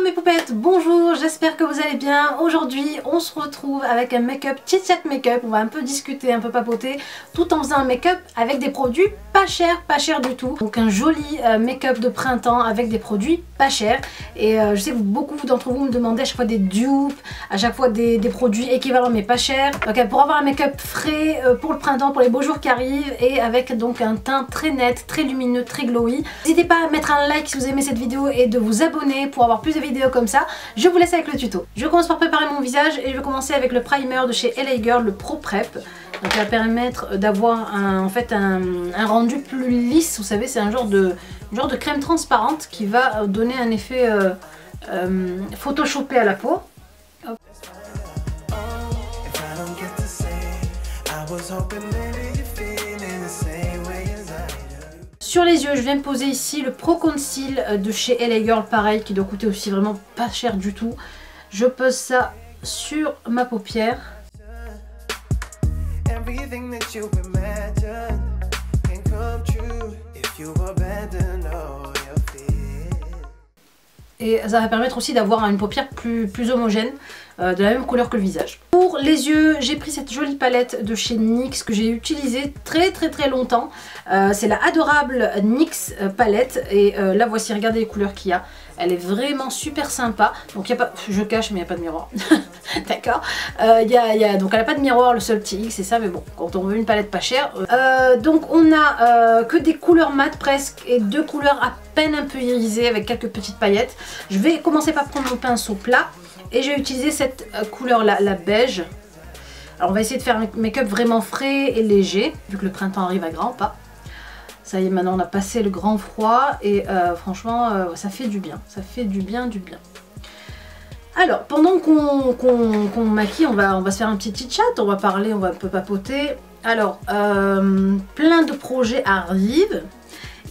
mes poupettes, bonjour, j'espère que vous allez bien. Aujourd'hui on se retrouve avec un make-up, chit chat make-up. On va un peu discuter, un peu papoter, tout en faisant un make-up avec des produits pas chers du tout. Donc un joli make-up de printemps avec des produits pas chers. Et je sais que beaucoup d'entre vous me demandez à chaque fois des dupes, à chaque fois des produits équivalents mais pas chers. Donc pour avoir un make-up frais pour le printemps, pour les beaux jours qui arrivent, et avec donc un teint très net, très lumineux, très glowy. N'hésitez pas à mettre un like si vous aimez cette vidéo et de vous abonner pour avoir plus de vidéos comme ça. Je vous laisse avec le tuto. Je commence par préparer mon visage et je vais commencer avec le primer de chez LA Girl, le Pro Prep. Donc ça va permettre d'avoir un rendu plus lisse. Vous savez, c'est un genre de crème transparente qui va donner un effet photoshopé à la peau. Hop. Sur les yeux, je viens de poser ici le Pro Conceal de chez LA Girl, pareil, qui doit coûter aussi vraiment pas cher du tout. Je pose ça sur ma paupière. Et ça va permettre aussi d'avoir une paupière plus homogène, de la même couleur que le visage. Pour les yeux, j'ai pris cette jolie palette de chez NYX que j'ai utilisée très longtemps. C'est la adorable NYX palette et la voici, regardez les couleurs qu'il y a. Elle est vraiment super sympa. Donc il y a pas, je cache mais il n'y a pas de miroir. D'accord. Donc elle n'a pas de miroir, le seul petit X c'est ça, mais bon, quand on veut une palette pas chère. Donc on a que des couleurs mat presque et deux couleurs à peine un peu irisées avec quelques petites paillettes. Je vais commencer par prendre mon pinceau plat et je vais utiliser cette couleur là, la beige. Alors on va essayer de faire un make-up vraiment frais et léger, vu que le printemps arrive à grands pas. Ça y est, maintenant on a passé le grand froid et franchement ça fait du bien, ça fait du bien. Alors pendant qu'on maquille, on va se faire un petit chit-chat, on va parler, on va un peu papoter. Alors plein de projets arrivent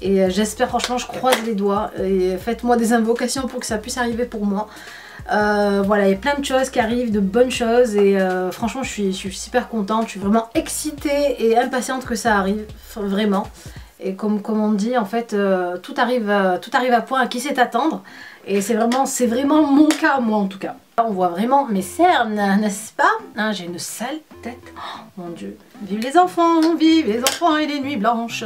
et j'espère, franchement je croise les doigts et faites-moi des invocations pour que ça puisse arriver pour moi. Voilà, il y a plein de choses qui arrivent, de bonnes choses et franchement je suis super contente, je suis vraiment excitée et impatiente que ça arrive, vraiment. Et comme on dit, en fait, tout arrive à point, à qui sait attendre. Et c'est vraiment mon cas, moi en tout cas. On voit vraiment mes cernes, n'est-ce pas, hein, j'ai une sale tête. Oh mon dieu. Vive les enfants et les nuits blanches.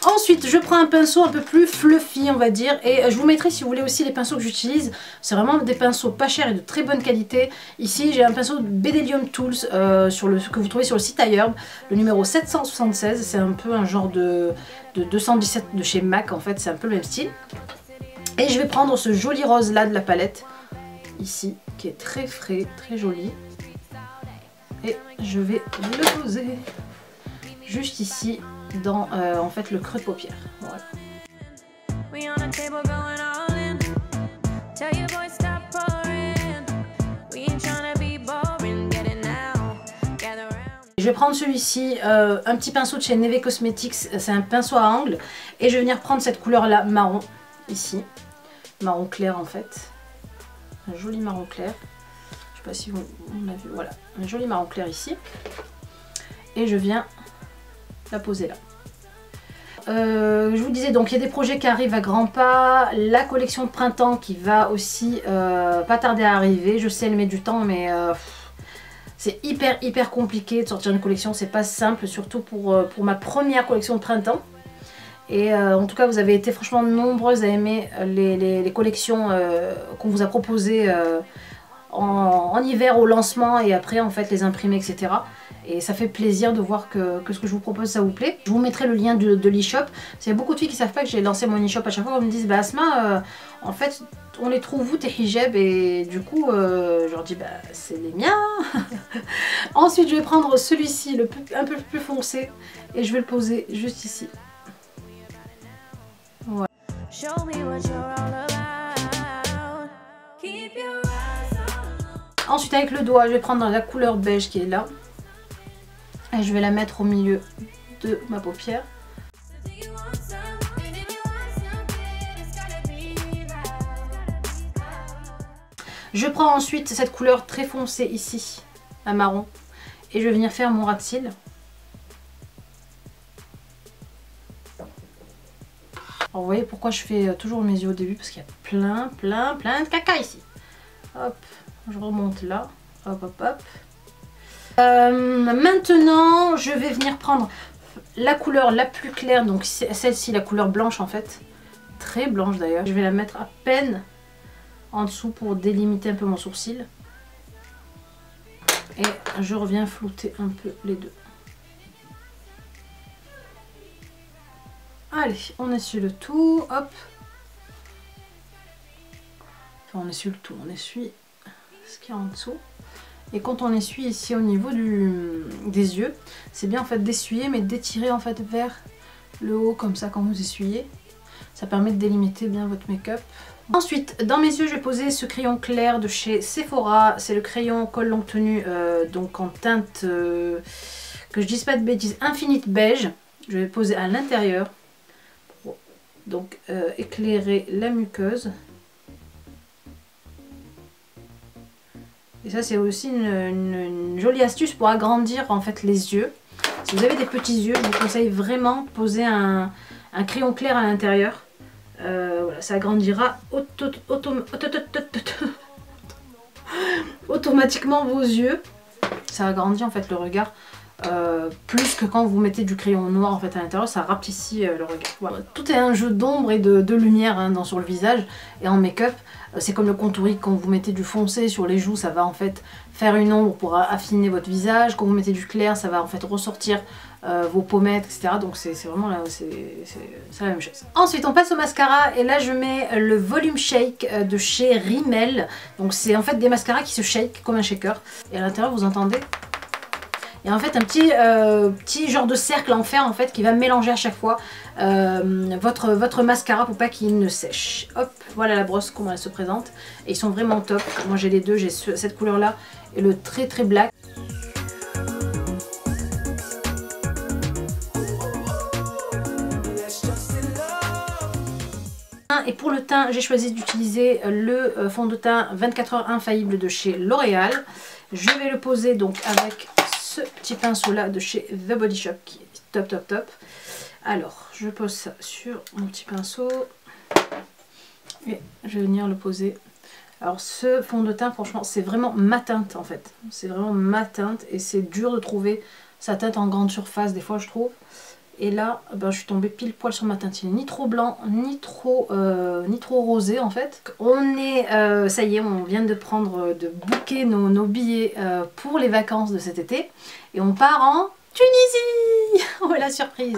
Ensuite, je prends un pinceau un peu plus fluffy, on va dire. Et je vous mettrai, si vous voulez, aussi les pinceaux que j'utilise. C'est vraiment des pinceaux pas chers et de très bonne qualité. Ici, j'ai un pinceau Bedelium Tools que vous trouvez sur le site iHerb. Le numéro 776. C'est un peu un genre de 217 de chez MAC, en fait. C'est un peu le même style. Et je vais prendre ce joli rose là de la palette, ici, qui est très frais, très joli. Et je vais le poser juste ici, dans en fait le creux de paupière. Voilà. Je vais prendre celui-ci, un petit pinceau de chez Neve Cosmetics, c'est un pinceau à angle. Et je vais venir prendre cette couleur là, marron, ici. Marron clair en fait, un joli marron clair, je sais pas si on a vu, voilà, un joli marron clair ici, et je viens la poser là. Je vous disais donc il y a des projets qui arrivent à grands pas, la collection de printemps qui va aussi pas tarder à arriver, je sais elle met du temps mais c'est hyper compliqué de sortir une collection, c'est pas simple, surtout pour ma première collection de printemps. Et en tout cas vous avez été franchement nombreuses à aimer les collections qu'on vous a proposées en hiver au lancement et après en fait les imprimés, etc. Et ça fait plaisir de voir que ce que je vous propose ça vous plaît. Je vous mettrai le lien de l'e-shop. Il y a beaucoup de filles qui ne savent pas que j'ai lancé mon e-shop. À chaque fois on me dit bah Asma en fait on les trouve où tes hijabs, et du coup je leur dis bah c'est les miens. Ensuite je vais prendre celui-ci un peu plus foncé et je vais le poser juste ici. Voilà. Ensuite avec le doigt je vais prendre la couleur beige qui est là et je vais la mettre au milieu de ma paupière. Je prends ensuite cette couleur très foncée ici, à marron, et je vais venir faire mon ras de cils. Alors vous voyez pourquoi je fais toujours mes yeux au début, parce qu'il y a plein de caca ici. Hop, je remonte là, hop hop hop. Maintenant je vais venir prendre la couleur la plus claire, donc celle-ci, la couleur blanche en fait, très blanche d'ailleurs. Je vais la mettre à peine en dessous pour délimiter un peu mon sourcil. Et je reviens flouter un peu les deux. Allez, on essuie le tout, hop. Enfin, on essuie le tout, on essuie ce qu'il y a en dessous. Et quand on essuie ici au niveau des yeux, c'est bien en fait d'essuyer, mais d'étirer en fait vers le haut comme ça quand vous essuyez. Ça permet de délimiter bien votre make-up. Ensuite, dans mes yeux, je vais poser ce crayon clair de chez Sephora. C'est le crayon col longue tenue, donc en teinte, que je dise pas de bêtises, Infinite Beige. Je vais poser à l'intérieur. Donc éclairer la muqueuse. Et ça c'est aussi une jolie astuce pour agrandir en fait les yeux. Si vous avez des petits yeux, je vous conseille vraiment de poser un crayon clair à l'intérieur. Voilà, ça agrandira automatiquement vos yeux. Ça agrandit en fait le regard. Plus que quand vous mettez du crayon noir en fait à l'intérieur, ça rapetit le regard. Voilà. Tout est un jeu d'ombre et de lumière hein, sur le visage et en make-up. C'est comme le contouring, quand vous mettez du foncé sur les joues, ça va en fait faire une ombre pour affiner votre visage. Quand vous mettez du clair, ça va en fait ressortir vos pommettes, etc. Donc c'est vraiment là, c'est la même chose. Ensuite on passe au mascara et là je mets le Volume Shake de chez Rimmel. Donc c'est en fait des mascaras qui se shake comme un shaker. Et à l'intérieur vous entendez? Il y a en fait un petit genre de cercle en fer en fait qui va mélanger à chaque fois votre mascara pour pas qu'il ne sèche. Hop, voilà la brosse comment elle se présente. Et ils sont vraiment top. Moi j'ai les deux, j'ai cette couleur là et le très black. Et pour le teint, j'ai choisi d'utiliser le fond de teint 24 heures infaillible de chez L'Oréal. Je vais le poser donc avec ce petit pinceau là de chez The Body Shop qui est top. Alors je pose ça sur mon petit pinceau et je vais venir le poser. Alors ce fond de teint franchement c'est vraiment ma teinte en fait, c'est vraiment ma teinte et c'est dur de trouver sa teinte en grande surface des fois je trouve. Et là ben, je suis tombée pile poil sur ma teinte, il n'est ni trop blanc ni trop rosé en fait. On est, ça y est, on vient de booker nos billets pour les vacances de cet été et on part en Tunisie. Oh la surprise.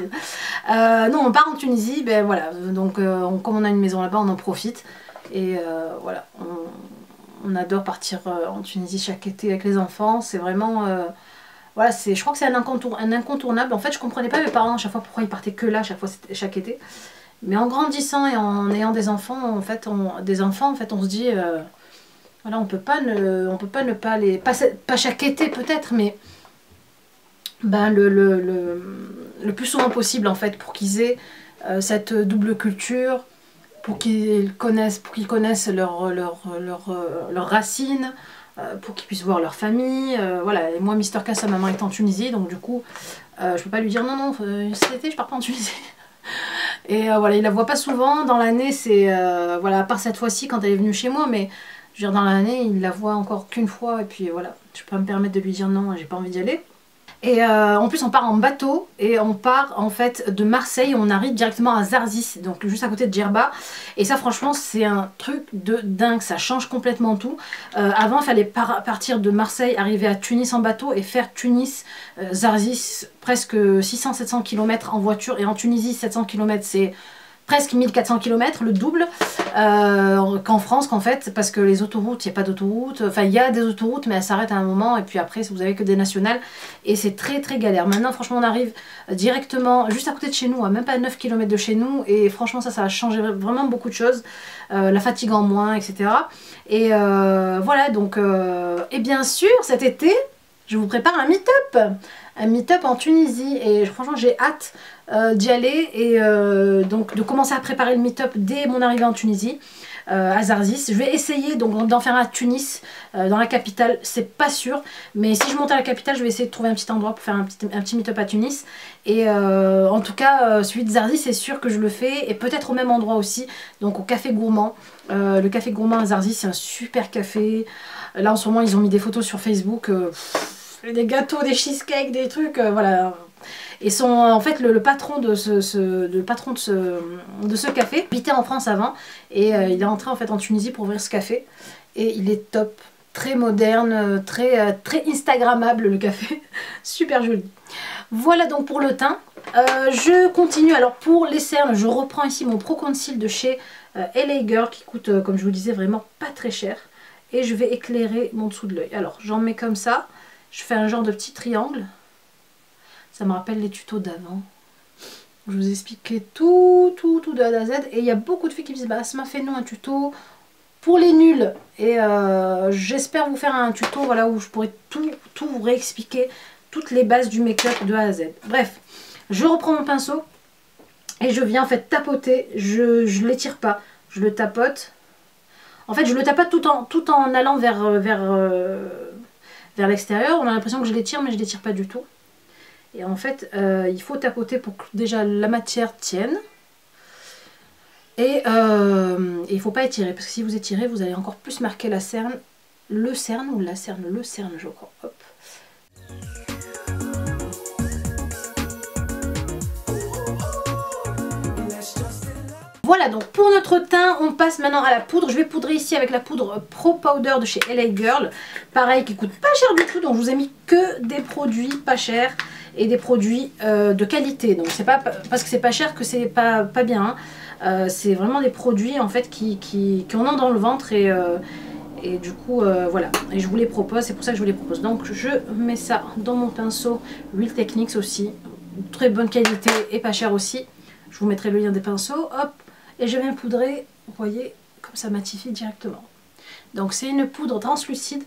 Non on part en Tunisie, ben voilà, donc comme on a une maison là-bas on en profite et voilà, on adore partir en Tunisie chaque été avec les enfants, c'est vraiment... Voilà, je crois que c'est un incontournable. En fait, je comprenais pas mes parents à chaque fois pourquoi ils partaient que là, chaque été. Mais en grandissant et en ayant des enfants, en fait, on se dit, voilà, on peut pas ne pas aller, pas chaque été peut-être, mais ben, le plus souvent possible en fait, pour qu'ils aient cette double culture, pour qu'ils connaissent leurs racines. Pour qu'ils puissent voir leur famille, voilà. Et moi Mister K, sa maman est en Tunisie, donc du coup je peux pas lui dire non cet été je pars pas en Tunisie. Et voilà, il la voit pas souvent dans l'année, c'est voilà, à part cette fois-ci quand elle est venue chez moi, mais je veux dire dans l'année il la voit encore qu'une fois et puis voilà, je peux pas me permettre de lui dire non, j'ai pas envie d'y aller. Et en plus on part en bateau et on part en fait de Marseille, on arrive directement à Zarzis, donc juste à côté de Djerba. Et ça franchement c'est un truc de dingue, ça change complètement tout. Avant il fallait partir de Marseille, arriver à Tunis en bateau et faire Tunis-Zarzis presque 600-700 km en voiture. Et en Tunisie 700 km c'est presque 1400 km, le double qu'en France qu'en fait, parce que les autoroutes, il n'y a pas d'autoroute, enfin il y a des autoroutes mais elles s'arrêtent à un moment et puis après vous avez que des nationales et c'est très galère. Maintenant franchement on arrive directement juste à côté de chez nous, à même pas 9 km de chez nous et franchement ça va changer vraiment beaucoup de choses, la fatigue en moins, etc. Et voilà donc, et bien sûr cet été je vous prépare un meet-up en Tunisie et franchement j'ai hâte d'y aller et donc de commencer à préparer le meet-up dès mon arrivée en Tunisie. à Zarzis. Je vais essayer donc d'en faire un à Tunis, dans la capitale, c'est pas sûr. Mais si je monte à la capitale, je vais essayer de trouver un petit endroit pour faire un petit meet-up à Tunis. Et en tout cas, celui de Zarzis, c'est sûr que je le fais. Et peut-être au même endroit aussi, donc au Café Gourmand. Le Café Gourmand à Zarzis, c'est un super café. Là en ce moment, ils ont mis des photos sur Facebook. Des gâteaux, des cheesecakes, des trucs, voilà. Et en fait le patron de ce café habitait en France avant et il est rentré en fait en Tunisie pour ouvrir ce café et il est top, très moderne, très instagrammable le café, super joli. Voilà donc pour le teint. Je continue, alors pour les cernes, je reprends ici mon Pro Conceal de chez LA Girl qui coûte comme je vous disais vraiment pas très cher et je vais éclairer mon dessous de l'œil. Alors j'en mets comme ça. Je fais un genre de petit triangle. Ça me rappelle les tutos d'avant. Je vous expliquais tout de A à Z. Et il y a beaucoup de filles qui me disent bah Asma, fais-nous un tuto pour les nuls. Et j'espère vous faire un tuto voilà, où je pourrai tout vous réexpliquer. Toutes les bases du make-up de A à Z. Bref, je reprends mon pinceau. Et je viens en fait tapoter. Je l'étire pas. Je le tapote. En fait, je le tapote tout en allant vers l'extérieur. On a l'impression que je l'étire, mais je l'étire pas du tout. Et en fait, il faut tapoter pour que déjà la matière tienne. Et il ne faut pas étirer, parce que si vous étirez, vous allez encore plus marquer la cerne. Le cerne, je crois. Hop. Voilà, donc pour notre teint, on passe maintenant à la poudre. Je vais poudrer ici avec la poudre Pro Powder de chez LA Girl. Pareil, qui coûte pas cher du tout, donc je vous ai mis que des produits pas chers et des produits de qualité. Donc c'est pas parce que c'est pas cher que c'est pas bien. Hein. C'est vraiment des produits en fait qui en ont dans le ventre et du coup voilà. Et je vous les propose, c'est pour ça que je vous les propose. Donc je mets ça dans mon pinceau Real Techniques aussi. Très bonne qualité et pas cher aussi. Je vous mettrai le lien des pinceaux. Hop. Et je viens poudrer, vous voyez, comme ça matifie directement. Donc c'est une poudre translucide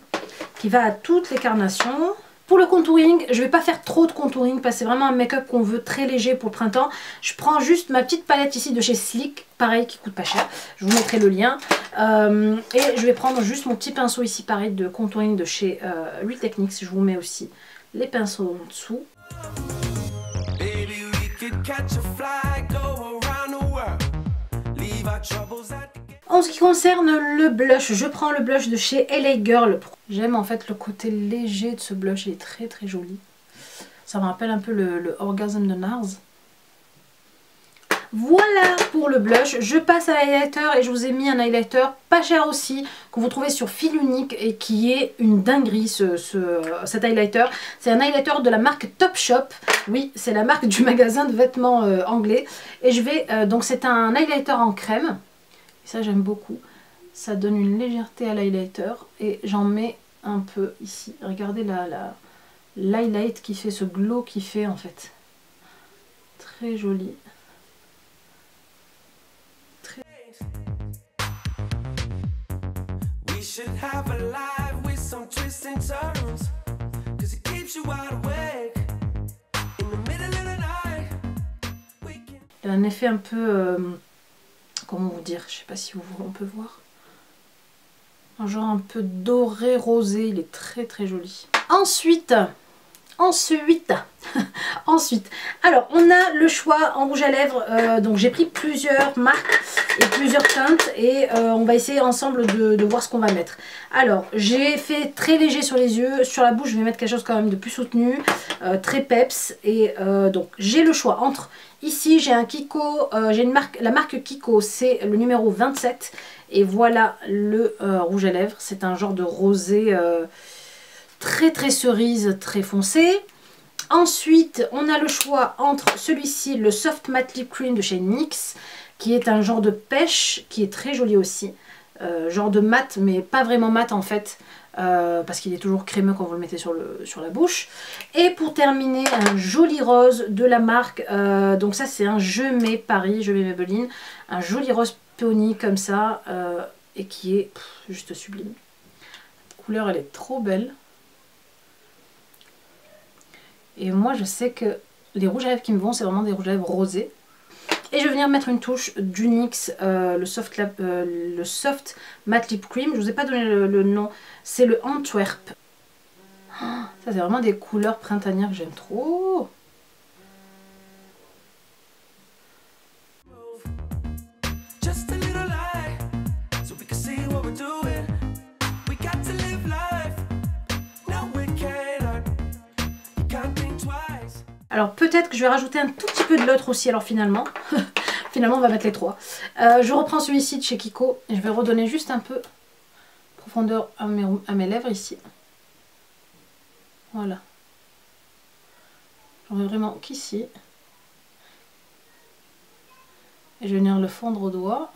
qui va à toutes les carnations. Pour le contouring, je ne vais pas faire trop de contouring parce que c'est vraiment un make-up qu'on veut très léger pour le printemps. Je prends juste ma petite palette ici de chez Sleek, pareil, qui coûte pas cher. Je vous mettrai le lien. Et je vais prendre juste mon petit pinceau ici, pareil, de contouring de chez Real Techniques. Je vous mets aussi les pinceaux en dessous. En ce qui concerne le blush, je prends le blush de chez LA Girl. J'aime en fait le côté léger de ce blush, il est très très joli. Ça me rappelle un peu le Orgasm de NARS. Voilà pour le blush. Je passe à l'highlighter et je vous ai mis un highlighter pas cher aussi, que vous trouvez sur Fil Unique et qui est une dinguerie cet highlighter. C'est un highlighter de la marque Topshop. Oui, c'est la marque du magasin de vêtements anglais. Et je vais, donc c'est un highlighter en crème. Ça j'aime beaucoup, ça donne une légèreté à l'highlighter et j'en mets un peu ici. Regardez l'highlight qui fait, ce glow qui fait en fait. Très joli. Très... Il a un effet un peu... comment vous dire, je sais pas si on peut voir. Un genre un peu doré rosé, il est très très joli. Ensuite, alors on a le choix en rouge à lèvres, donc j'ai pris plusieurs marques et plusieurs teintes et on va essayer ensemble de voir ce qu'on va mettre. Alors j'ai fait très léger sur les yeux, sur la bouche je vais mettre quelque chose quand même de plus soutenu, très peps et donc j'ai le choix entre, ici j'ai un Kiko, j'ai la marque Kiko, c'est le numéro 27 et voilà le rouge à lèvres, c'est un genre de rosé très très cerise, très foncé. Ensuite, on a le choix entre celui-ci, le Soft Matte Lip Cream de chez NYX, qui est un genre de pêche, qui est très joli aussi. Genre de mat, mais pas vraiment mat en fait, parce qu'il est toujours crémeux quand vous le mettez sur la bouche. Et pour terminer, un joli rose de la marque, donc ça c'est un Je mets Paris, Je mets Maybelline, un joli rose peony comme ça, et qui est juste sublime. La couleur elle est trop belle. Et moi je sais que les rouges à lèvres qui me vont, c'est vraiment des rouges à lèvres rosés. Et je vais venir mettre une touche du NYX, le soft matte lip cream. Je vous ai pas donné le nom, c'est le Antwerp. Oh, ça c'est vraiment des couleurs printanières que j'aime trop. Alors peut-être que je vais rajouter un tout petit peu de l'autre aussi alors finalement. Finalement on va mettre les trois. Je reprends celui-ci de chez Kiko et je vais redonner juste un peu de profondeur à mes lèvres ici. Voilà. J'en veux vraiment qu'ici. Et je vais venir le fondre au doigt.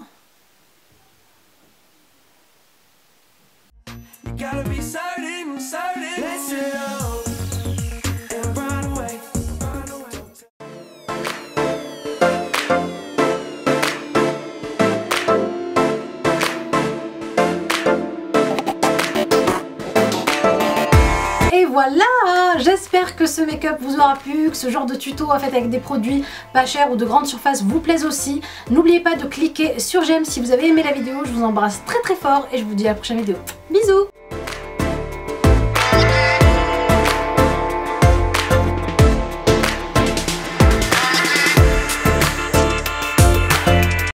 Et voilà, j'espère que ce make-up vous aura plu, que ce genre de tuto à fait avec des produits pas chers ou de grande surface vous plaise aussi. N'oubliez pas de cliquer sur j'aime si vous avez aimé la vidéo, je vous embrasse très très fort et je vous dis à la prochaine vidéo. Bisous!